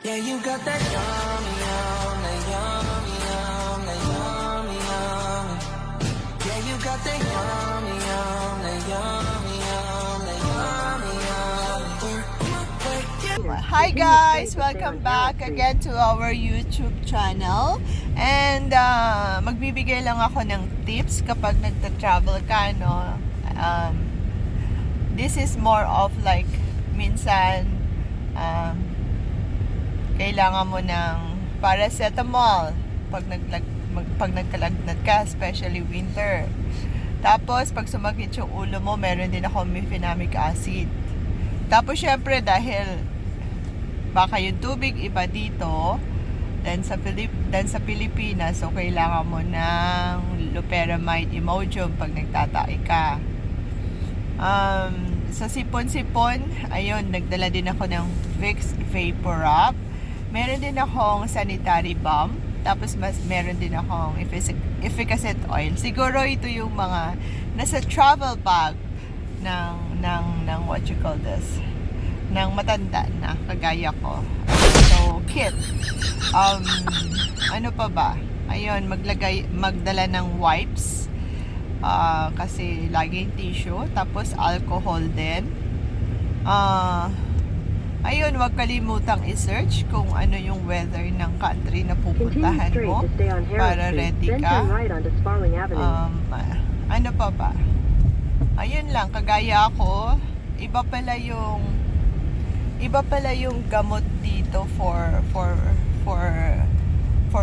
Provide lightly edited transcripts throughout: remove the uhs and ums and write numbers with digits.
Yeah, you got that yum, yum, that yum, yum, that yum, yum. Yeah, you got that yum, yum, that yum, yum, that yum, yum. Hi guys! Welcome back again to our YouTube channel. And magbibigay lang ako ng tips kapag nagta-travel ka, no? This is more of like, minsan, kailangan mo ng paracetamol pag nagkalagnat ka, especially winter. Tapos, pag sumakit yung ulo mo, meron din ako mefenamic acid. Tapos, syempre, dahil baka yung tubig iba dito than sa Pilipinas, so kailangan mo ng loperamide Imodium pag nagtatay ka. Sa sipon-sipon, ayun, nagdala din ako ng Vicks VapoRub. Meron din akong sanitary balm. Tapos meron din akong efficacent oil. Siguro ito yung mga nasa travel bag ng what you call this, ng matanda na kagaya ko. So, kit. Ano pa ba? Ayun, magdala ng wipes. Kasi laging tissue. Tapos alcohol din. Ayun, huwag kalimutang i-search kung ano yung weather ng country na pupuntahan mo para ready ka. Ano pa ba? Ayun lang, kagaya ako, iba pala yung gamot dito for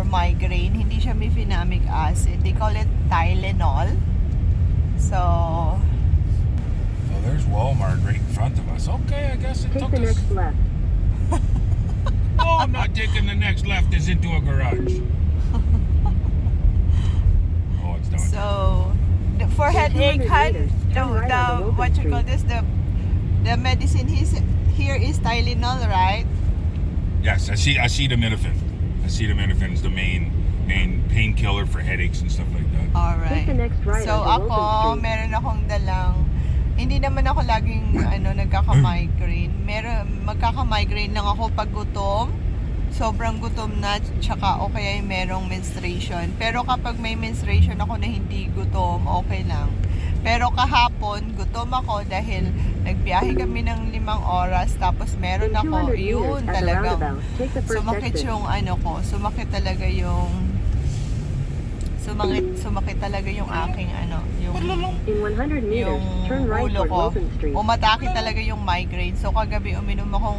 migraine. Hindi siya mefenamic acid. They call it Tylenol. So, there's Walmart right in front of us. Okay, I guess it took us. Next left. No, I'm not taking the next left. It's into a garage. Oh, it's down. So, for headache, what you call this, the medicine here is Tylenol, right? Yes, acetaminophen. Acetaminophen is the main painkiller for headaches and stuff like that. Alright. Take the next right So onto ako, Wilson Street. meron akong dalang, hindi naman ako laging nagkaka-migraine. Magkaka-migraine lang ako pag gutom. Sobrang gutom na, tsaka o kaya yung merong menstruation. Pero kapag may menstruation ako na hindi gutom, okay lang. Pero kahapon, gutom ako dahil nagbiyahe kami ng 5 oras, tapos meron In ako, 200 yun meters at the talagang, roundabout, take the first sumakit exit. yung sumakit talaga yung, sumakit talaga yung aking yung In 100 meters, yung turn right ulo toward ko. Wilson Street. Umatake talaga yung migraine. So kagabi uminom akong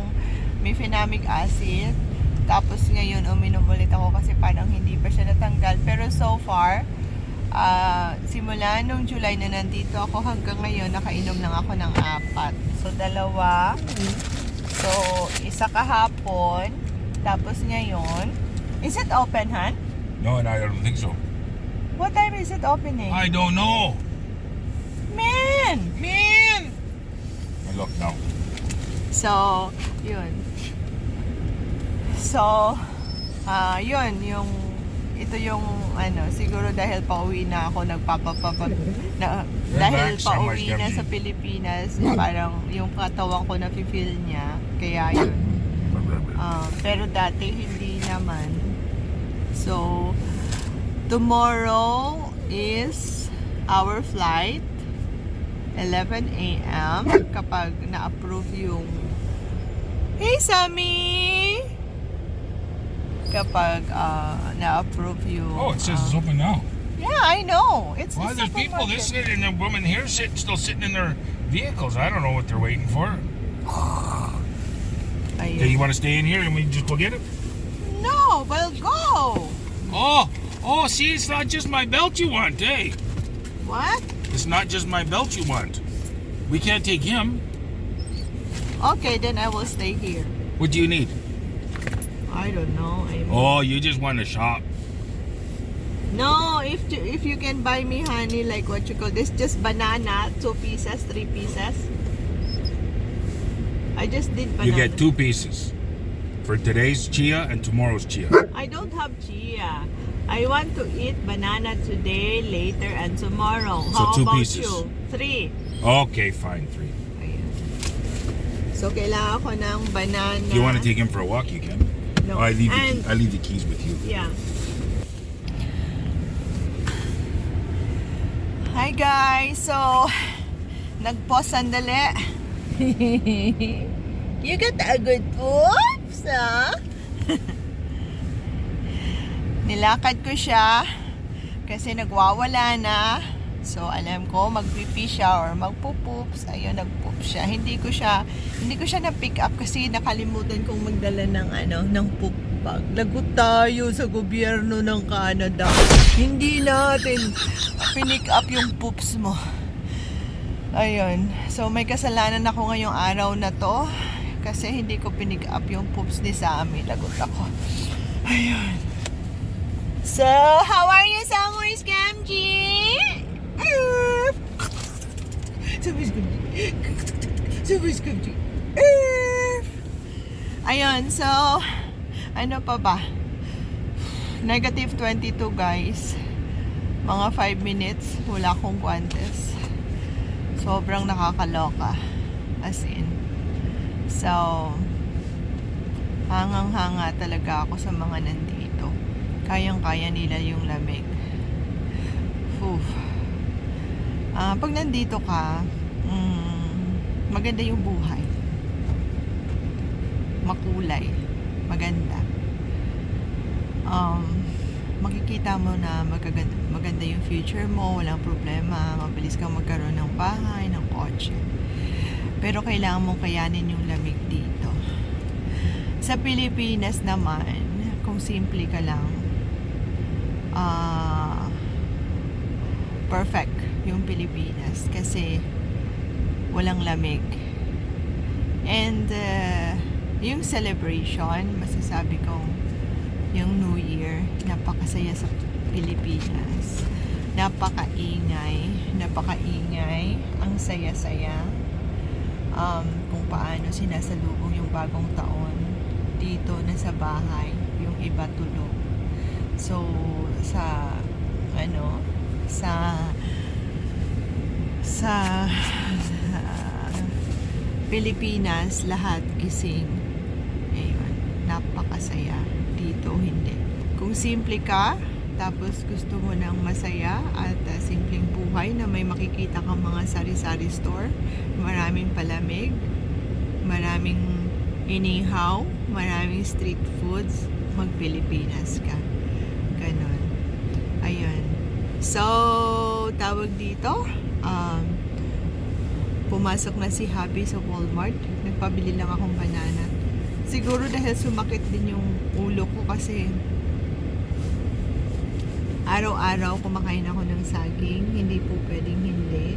mefenamic acid. Tapos ngayon uminom ulit ako kasi parang hindi pa siya natanggal. Pero so far, simula nung July na nandito ako hanggang ngayon, nakainom lang ako ng 4. So 2. So isa kahapon. Tapos ngayon, is it open, Han? No, and I don't think so. What time is it opening? I don't know. Man! I look now. So, yun. So, yun, ito yung, siguro dahil pauwi na ako, dahil Relax, pauwi Mars na Gabi. sa Pilipinas, parang yung katawan ko na-feel niya, kaya yun. Pero dati, hindi naman. So, tomorrow is our flight, 11 a.m. kapag na-approve yung... Hey, Sammy! Kapag na-approve yung... Oh, it says it's open now. Yeah, I know. It's Well, the there's people supermarket. this sitting and the woman here still sitting in their vehicles. I don't know what they're waiting for. Ayun. Okay, you want to stay in here and we just go get it? No, well, go! Oh, see, it's not just my belt you want, eh? What? It's not just my belt you want. We can't take him. Okay, then I will stay here. What do you need? I don't know. Oh, you just want to shop. No, if you can buy me honey, like what you call this, just banana, 2 pieces, 3 pieces. I just did banana. You get 2 pieces for today's chia and tomorrow's chia. I don't have chia. I want to eat banana today, later, and tomorrow. How So 2 about pieces. you? 3. Okay, fine, 3. Ayan. So, kailangan ko ng banana. If you want to take him for a walk, you can. No. Oh, I leave And, I leave the keys with you. yeah. Hi guys! So, nag-pause sandali. You got a good poops, ah? Nilakad ko siya kasi nagwawala na. So, alam ko magpipi siya or magpupoops. Ayun, nagpoop siya. Hindi ko siya na-pick up kasi nakalimutan kong magdala ng poop bag. Lagot tayo sa gobyerno ng Canada. Hindi natin pinick up yung poops mo. Ayun. So, may kasalanan ako ngayong araw na to kasi hindi ko pinick up yung poops ni Sammy. Lagot ako. Ayun. So, how are you, Summer Scamji? Summer Scamji. Ayun, so, ano pa ba? Negative 22, guys. Mga 5 minutes, wala akong guantes. Sobrang nakakaloka. As in. So, hangang-hanga talaga ako sa mga nandito. Kayang-kaya nila yung lamig. Pag nandito ka, maganda yung buhay. Makulay. Maganda. Makikita mo na maganda yung future mo, walang problema, mabilis kang magkaroon ng bahay, ng kotse. Pero kailangan mong kayanin yung lamig dito. Sa Pilipinas naman, kung simple ka lang, perfect yung Pilipinas kasi walang lamig. And yung celebration, masasabi kong yung New Year, napakasaya sa Pilipinas. Napakaingay, ang saya-saya. Kung paano sinasalubong yung bagong taon dito na sa bahay, yung iba tulog. So, sa Pilipinas, lahat gising. Ayun, napakasaya. Dito, hindi. Kung simple ka, tapos gusto mo ng masaya at simpleng buhay na may makikita kang mga sari-sari store, maraming palamig, maraming inihaw, maraming street foods, mag-Pilipinas ka. Ganon. Ayun. So, tawag dito, pumasok na si Happy sa Walmart. Nagpabili lang akong banana. Siguro dahil sumakit din yung ulo ko kasi araw-araw kumakain ako ng saging. Hindi po pwedeng hindi.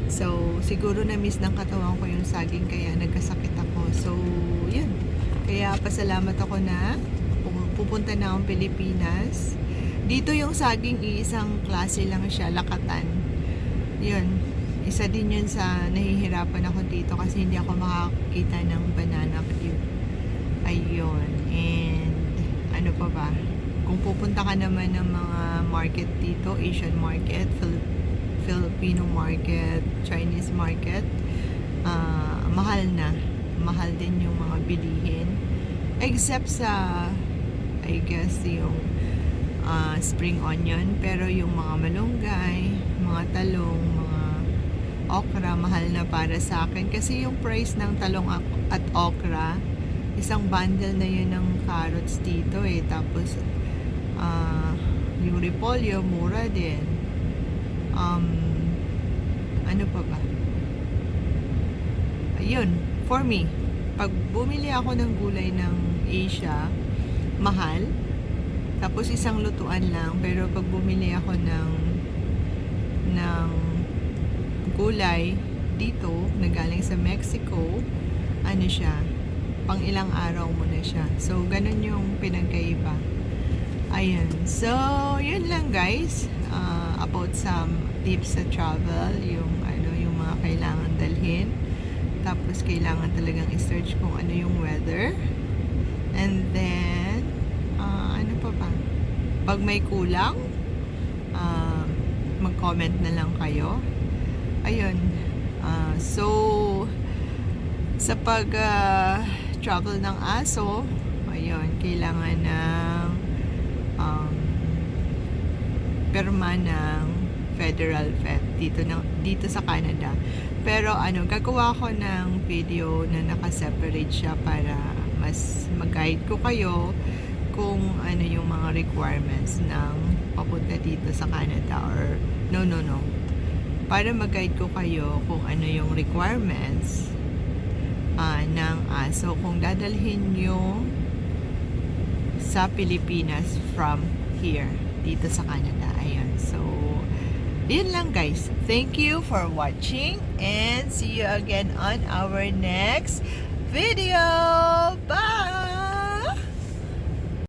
So, siguro na-miss ng katawan ko yung saging kaya nagkasakit ako. So, yun. Kaya pasalamat ako na pupunta na akong Pilipinas. Dito yung saging isang klase lang siya, lakatan. Yun. Isa din yun sa nahihirapan ako dito kasi hindi ako makakita ng banana cube. Ayun. And ano pa ba? Kung pupunta ka naman ng mga market dito, Asian market, Filipino market, Chinese market, mahal na. Mahal din yung mga bilihin. Except sa, I guess, yung spring onion. Pero yung mga malunggay, mga talong, mga okra, mahal na para sa akin. Kasi yung price ng talong at okra, isang bundle na yun ng carrots dito eh. Tapos, yung repolyo, mura din. Ano pa ba? Ayun, for me, pag bumili ako ng gulay ng Asia, mahal. Tapos isang lutuan lang. Pero pag bumili ako ng gulay dito, nagaling sa Mexico, ano siya, pang ilang araw mo na siya. So, ganun yung pinagkaiba. Ayun. So, yun lang guys. About some tips sa travel, yung mga kailangan dalhin. Tapos, kailangan talagang i-search kung ano yung weather. And then, ano pa ba? Pag may kulang, mag-comment na lang kayo. Ayun. So, sa pag travel ng aso, ayun, kailangan ng pirma ng federal vet dito sa Canada. Pero gagawa ko ng video na naka-separate siya para mas mag-guide ko kayo kung ano yung mga requirements ng papunta dito sa Canada or no. Para mag-guide ko kayo kung ano yung requirements ng aso kung dadalhin nyo sa Pilipinas from here dito sa Canada. Ayan. So, yun lang guys. Thank you for watching and see you again on our next video. Bye!